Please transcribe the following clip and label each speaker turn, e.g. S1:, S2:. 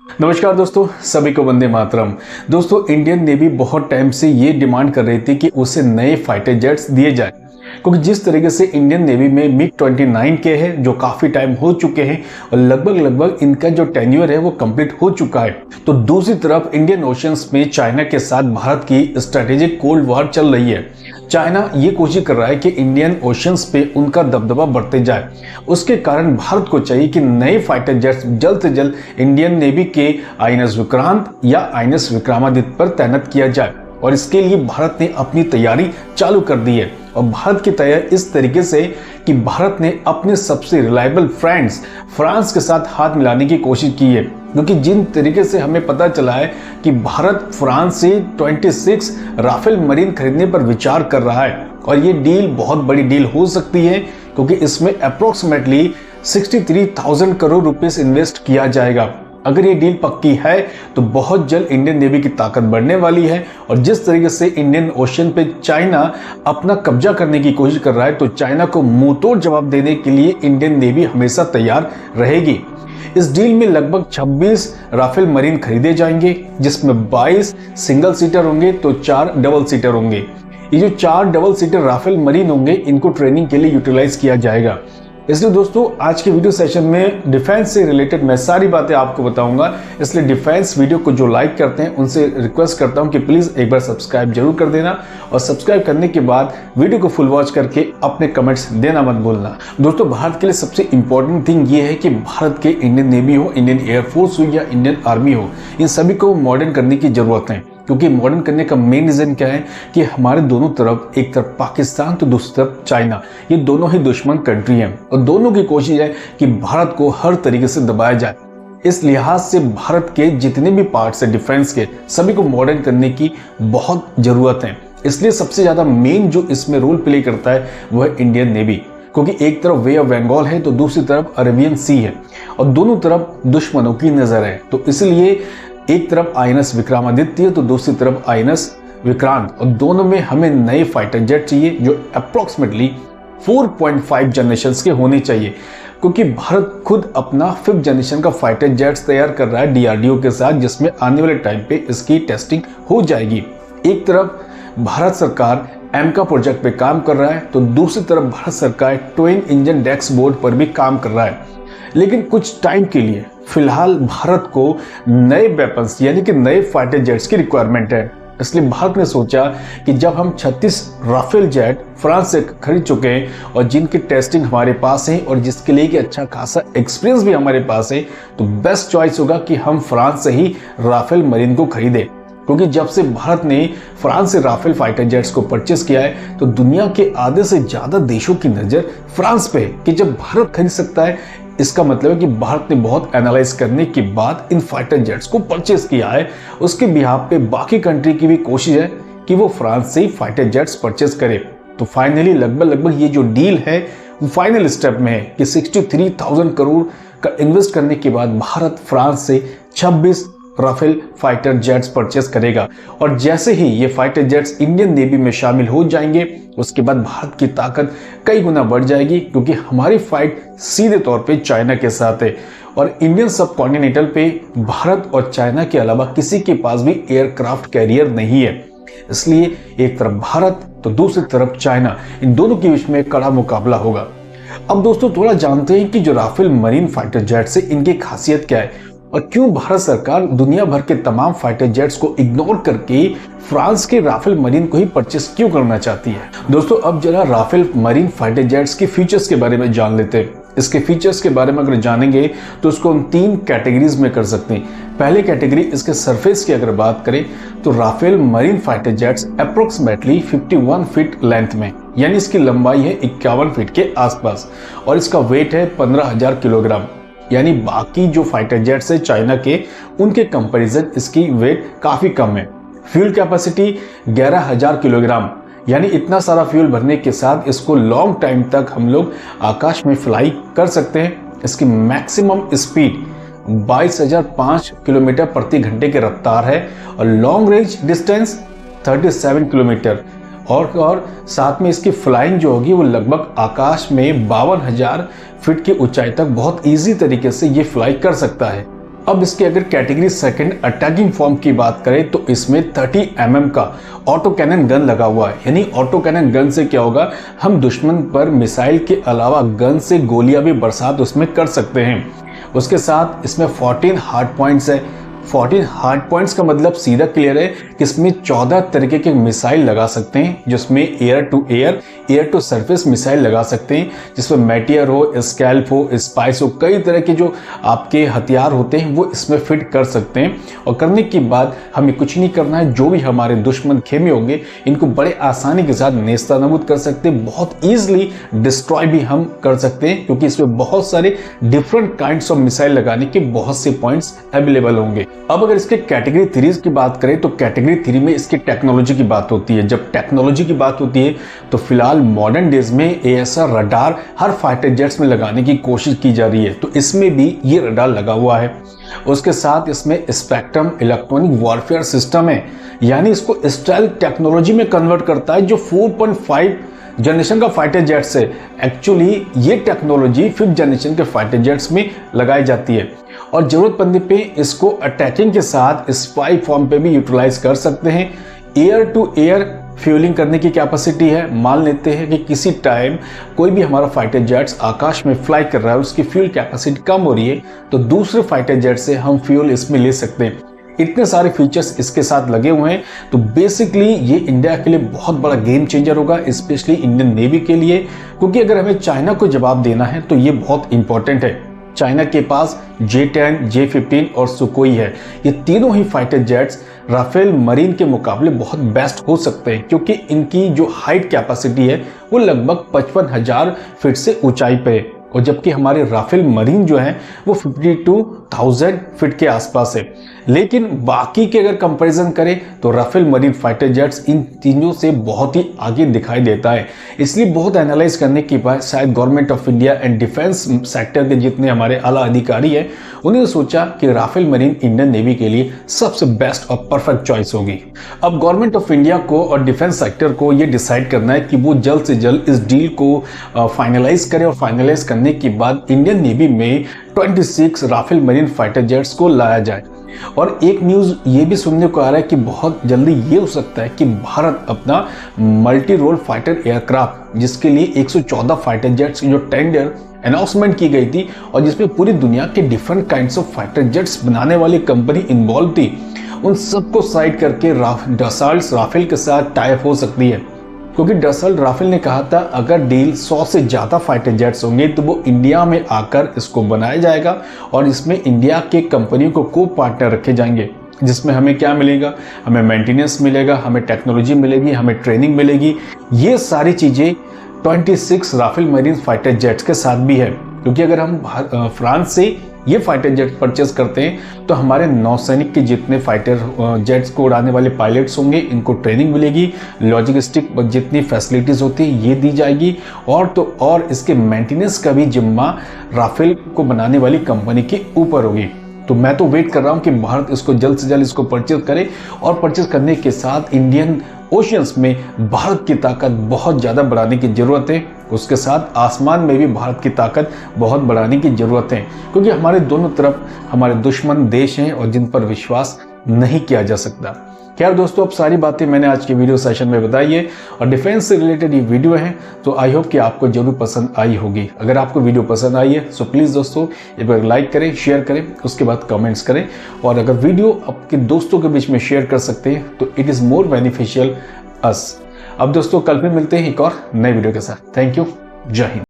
S1: नमस्कार दोस्तों, सभी को वंदे मातरम। दोस्तों, इंडियन नेवी बहुत टाइम से ये डिमांड कर रही थी कि उसे नए फाइटर जेट्स दिए जाए, क्योंकि जिस तरीके से इंडियन नेवी में MiG-29 के हैं जो काफ़ी टाइम हो चुके हैं और लगभग इनका जो टेन्योर है वो कंप्लीट हो चुका है। तो दूसरी तरफ इंडियन ओशंस में चाइना के साथ भारत की स्ट्रेटेजिक कोल्ड वॉर चल रही है। चाइना ये कोशिश कर रहा है कि इंडियन ओशंस पे उनका दबदबा बढ़ते जाए। उसके कारण भारत को चाहिए कि नए फाइटर जेट्स जल्द से जल्द इंडियन नेवी के INS विक्रांत या INS विक्रमादित्य पर तैनात किया जाए, और इसके लिए भारत ने अपनी तैयारी चालू कर दी है। और भारत की तैयारी इस तरीके से कि भारत ने अपने सबसे रिलायबल फ्रेंड्स फ्रांस के साथ हाथ मिलाने की कोशिश की है, क्योंकि जिन तरीके से हमें पता चला है कि भारत फ्रांस से 26 राफेल मरीन खरीदने पर विचार कर रहा है, और ये डील बहुत बड़ी डील हो सकती है, क्योंकि इसमें अप्रोक्सीमेटली 63,000 करोड़ रुपए इन्वेस्ट किया जाएगा। अगर ये डील पक्की है तो बहुत जल्द इंडियन नेवी की ताकत बढ़ने वाली है। और जिस तरीके से इंडियन ओशन पे चाइना अपना कब्जा करने की कोशिश कर रहा है, तो चाइना को मुंहतोड़ जवाब देने के लिए इंडियन नेवी हमेशा तैयार रहेगी। इस डील में लगभग 26 राफेल मरीन खरीदे जाएंगे, जिसमें 22 सिंगल सीटर होंगे तो 4 डबल सीटर होंगे। ये जो 4 डबल सीटर राफेल मरीन होंगे, इनको ट्रेनिंग के लिए यूटिलाइज किया जाएगा। इसलिए दोस्तों, आज के वीडियो सेशन में डिफेंस से रिलेटेड मैं सारी बातें आपको बताऊंगा। इसलिए डिफेंस वीडियो को जो लाइक करते हैं उनसे रिक्वेस्ट करता हूं कि प्लीज एक बार सब्सक्राइब जरूर कर देना, और सब्सक्राइब करने के बाद वीडियो को फुल वॉच करके अपने कमेंट्स देना मत भूलना। दोस्तों, भारत के लिए सबसे इंपॉर्टेंट थिंग ये है कि भारत के इंडियन नेवी हो, इंडियन एयरफोर्स हो या इंडियन आर्मी हो, इन सभी को मॉडर्न करने की जरूरत है। क्योंकि मॉडर्न करने का मेन रीजन क्या है कि हमारे दोनों तरफ, एक तरफ पाकिस्तान तो दूसरी तरफ चाइना, ये दोनों ही दुश्मन कंट्री हैं, और दोनों की कोशिश है कि भारत को हर तरीके से दबाया जाए। इस लिहाज से भारत के जितने भी पार्ट्स है डिफेंस के, सभी को मॉडर्न करने की बहुत जरूरत है। इसलिए सबसे ज्यादा मेन जो इसमें रोल प्ले करता है वो है इंडियन नेवी, क्योंकि एक तरफ वे ऑफ बंगाल है तो दूसरी तरफ अरेबियन सी है, और दोनों तरफ दुश्मनों की नजर है। तो इसलिए एक तरफ INS विक्रमादित्य तो दूसरी तरफ INS विक्रांत, और दोनों में हमें नए फाइटर जेट चाहिए जो अप्रोक्सीमेटली 4.5 जनरेशंस के होने चाहिए, क्योंकि भारत खुद अपना 5th जनरेशन का फाइटर जेट्स तैयार कर रहा है DRDO के साथ, जिसमें आने वाले टाइम पे इसकी टेस्टिंग हो जाएगी। एक तरफ भारत सरकार AMCA प्रोजेक्ट पे काम कर रहा है, तो दूसरी तरफ भारत सरकार ट्विन इंजन डेक्स बोर्ड पर भी काम कर रहा है। लेकिन कुछ टाइम के लिए फिलहाल भारत को नए वेपन्स यानी कि नए फाइटर जेट्स की रिक्वायरमेंट है। इसलिए भारत ने सोचा कि जब हम 36 राफेल जेट फ्रांस से खरीद चुके हैं, और जिनकी टेस्टिंग हमारे पास है और जिसके लिए कि अच्छा खासा एक्सपीरियंस भी हमारे पास है, तो बेस्ट चॉइस होगा कि हम फ्रांस से ही राफेल मरीन को खरीदें। क्योंकि जब से भारत ने फ्रांस से राफेल फाइटर जेट्स को परचेस किया है, तो दुनिया के आधे से ज्यादा देशों की नजर फ्रांस पे है कि जब भारत खरीद सकता है, इसका मतलब है कि भारत ने बहुत एनालाइज करने के बाद इन फाइटर जेट्स को परचेस किया है। उसके बिहाफ पे बाकी कंट्री की भी कोशिश है कि वो फ्रांस से ही फाइटर जेट्स परचेस करे। तो फाइनली लगभग ये जो डील है वो फाइनल स्टेप में है कि 63,000 करोड़ का इन्वेस्ट करने के बाद भारत फ्रांस से 26 राफेल फाइटर जेट्स परचेस करेगा। और जैसे ही ये फाइटर जेट्स इंडियन नेवी में शामिल हो जाएंगे, उसके बाद भारत की ताकत कई गुना बढ़ जाएगी, क्योंकि हमारी फाइट सीधे तौर पे चाइना के साथ है, और इंडियन सब कॉन्टिनेंटल पे भारत और चाइना के अलावा किसी के पास भी एयरक्राफ्ट कैरियर नहीं है। इसलिए एक तरफ भारत तो दूसरी तरफ चाइना, इन दोनों के बीच में कड़ा मुकाबला होगा। अब दोस्तों, थोड़ा जानते हैं कि जो राफेल मरीन फाइटर जेट्स है, इनकी खासियत क्या है, और क्यों भारत सरकार दुनिया भर के तमाम फाइटर जेट्स को इग्नोर करके फ्रांस के राफेल मरीन को ही परचेस क्यों करना चाहती है। दोस्तों, अब जरा राफेल मरीन फाइटर जेट्स के फीचर्स के बारे में जान लेते हैं। इसके फीचर्स के बारे में अगर जानेंगे तो इसको हम 3 कैटेगरीज में कर सकते हैं। पहले कैटेगरी इसके सरफेस की अगर बात करें, तो Rafale marine fighter jets approximately 51 feet length में, यानी इसकी लंबाई है 51 फीट के आसपास, और इसका वेट है 15,000 किलोग्राम। यानी बाकी जो फाइटर जेट्स है चाइना के, उनके कंपैरिजन इसकी वेट काफी कम है। फ्यूल कैपेसिटी 11,000 किलोग्राम, यानी इतना सारा फ्यूल भरने के साथ इसको लॉन्ग टाइम तक हम लोग आकाश में फ्लाई कर सकते हैं। इसकी मैक्सिमम स्पीड 22,005 किलोमीटर प्रति घंटे की रफ्तार है, और लॉन्ग रेंज डिस्टेंस 37 किलोमीटर, और साथ में इसकी फ्लाइंग जो होगी वो लगभग आकाश में 52,000 फीट की ऊंचाई तक बहुत इजी तरीके से ये फ्लाई कर सकता है। अब इसके अगर कैटेगरी सेकंड अटैकिंग फॉर्म की बात करें तो इसमें 30 mm का ऑटो कैनन गन लगा हुआ है। यानी ऑटो कैनन गन से क्या होगा, हम दुश्मन पर मिसाइल के अलावा गन से गोलियां भी बरसात उसमें कर सकते हैं। उसके साथ इसमें 14 हार्ड पॉइंट्स है। 14 हार्ड पॉइंट्स का मतलब सीधा क्लियर है कि इसमें 14 तरीके के मिसाइल लगा सकते हैं, जिसमें air to air, air to surface missile लगा सकते हैं, जिसमें मेटियर हो, स्कैल्प हो, स्पाइस हो, कई तरह के जो आपके हथियार होते हैं वो इसमें फिट कर सकते हैं। और करने के बाद हमें कुछ नहीं करना है, जो भी हमारे दुश्मन खेमे होंगे इनको बड़े आसानी के साथ नेस्तनाबूद कर सकते हैं, बहुत ईजिली डिस्ट्रॉय भी हम कर सकते हैं, क्योंकि इसमें बहुत सारे डिफरेंट काइंड्स ऑफ मिसाइल लगाने के बहुत से पॉइंट्स अवेलेबल होंगे। अब अगर इसके कैटेगरी 3 की बात करें तो कैटेगरी 3 में इसकी टेक्नोलॉजी की बात होती है। जब टेक्नोलॉजी की बात होती है तो फिलहाल मॉडर्न डेज में एएसआर रडार हर फाइटर जेट्स में लगाने की कोशिश की जा रही है, तो इसमें भी ये रडार लगा हुआ है। उसके साथ इसमें स्पेक्ट्रम इलेक्ट्रॉनिक वॉरफेयर सिस्टम है, यानी इसको स्टेल्थ टेक्नोलॉजी में कन्वर्ट करता है, जो 4.5 जनरेशन का फाइटर जेट्स है। एक्चुअली ये टेक्नोलॉजी 5th जनरेशन के फाइटर जेट्स में लगाई जाती है और जरूरत पड़ने पे इसको अटैकिंग के साथ स्पाई फॉर्म पे भी यूटिलाइज कर सकते हैं। एयर टू एयर फ्यूलिंग करने की कैपेसिटी है। मान लेते हैं कि किसी टाइम कोई भी हमारा फाइटर जेट्स आकाश में फ्लाई कर रहा है, उसकी फ्यूल कैपेसिटी कम हो रही है, तो दूसरे फाइटर जेट से हम फ्यूल इसमें ले सकते हैं। इतने सारे फीचर्स इसके साथ लगे हुए हैं, तो बेसिकली ये इंडिया के लिए बहुत बड़ा गेम चेंजर होगा, स्पेशली इंडियन नेवी के लिए, क्योंकि अगर हमें चाइना को जवाब देना है तो ये बहुत इंपॉर्टेंट है। चाइना के पास J-10, J-15 और सुकोई है। ये तीनों ही फाइटर जेट्स राफेल मरीन के मुकाबले बहुत बेस्ट हो सकते हैं, क्योंकि इनकी जो हाइट कैपेसिटी है वो लगभग 55,000 फीट से ऊंचाई पे है, और जबकि हमारे राफेल मरीन जो है वो 52,000 फीट के आसपास है। लेकिन बाकी के अगर कंपैरिजन करें तो राफेल मरीन फाइटर जेट्स इन तीनों से बहुत ही आगे दिखाई देता है। इसलिए बहुत एनालाइज करने के बाद शायद government of India and defence sector के जितने हमारे आला अधिकारी हैं उन्होंने सोचा कि राफेल मरीन इंडियन नेवी के लिए सबसे बेस्ट और परफेक्ट चॉइस होगी। अब गवर्नमेंट ऑफ इंडिया को और डिफेंस सेक्टर को ये डिसाइड करना है कि वो जल्द से जल्द इस डील को फाइनलाइज करे, और फाइनलाइज करने के बाद इंडियन नेवी में 26 राफेल मरीन फाइटर जेट्स को लाया जाए। और एक न्यूज़ ये भी सुनने को आ रहा है कि बहुत जल्दी ये हो सकता है कि भारत अपना मल्टी रोल फाइटर एयरक्राफ्ट, जिसके लिए 114 फाइटर जेट्स जो टेंडर अनाउंसमेंट की गई थी और जिसमें पूरी दुनिया के different kinds of fighter jets बनाने वाली कंपनी इन्वॉल्व थी, उन सबको साइड करके डसॉल्ट राफेल के साथ टाई अप हो सकती है। क्योंकि डसॉल्ट राफेल ने कहा था अगर डील 100 से ज़्यादा फाइटर जेट्स होंगे तो वो इंडिया में आकर इसको बनाया जाएगा और इसमें इंडिया के कंपनियों को को पार्टनर रखे जाएंगे, जिसमें हमें क्या मिलेगा, हमें मेंटेनेंस मिलेगा, हमें टेक्नोलॉजी मिलेगी, हमें ट्रेनिंग मिलेगी। ये सारी चीज़ें 26 राफेल मरीन फाइटर जेट्स के साथ भी है, क्योंकि अगर हम फ्रांस से ये फाइटर जेट परचेज करते हैं तो हमारे नौसैनिक के जितने फाइटर जेट्स को उड़ाने वाले पायलट्स होंगे इनको ट्रेनिंग मिलेगी, लॉजिस्टिक जितनी फैसिलिटीज़ होती है ये दी जाएगी, और तो और इसके मेंटेनेंस का भी जिम्मा राफेल को बनाने वाली कंपनी के ऊपर होगी। तो मैं तो वेट कर रहा हूँ कि भारत इसको जल्द से जल्द इसको परचेज करे, और परचेज करने के साथ इंडियन ओशियंस में भारत की ताकत बहुत ज़्यादा बढ़ाने की ज़रूरत है। उसके साथ आसमान में भी भारत की ताकत बहुत बढ़ाने की ज़रूरत है, क्योंकि हमारे दोनों तरफ हमारे दुश्मन देश हैं और जिन पर विश्वास नहीं किया जा सकता। खैर दोस्तों, अब सारी बातें मैंने आज के वीडियो सेशन में बताई है और डिफेंस से रिलेटेड ये वीडियो है, तो आई होप कि आपको जरूर पसंद आई होगी। अगर आपको वीडियो पसंद आई है सो प्लीज़ दोस्तों एक बार लाइक करें, शेयर करें, उसके बाद कमेंट्स करें, और अगर वीडियो आपके दोस्तों के बीच में शेयर कर सकते हैं तो इट इज़ मोर बेनिफिशियल अस। अब दोस्तों कल फिर मिलते हैं एक और नए वीडियो के साथ। थैंक यू, जय हिंद।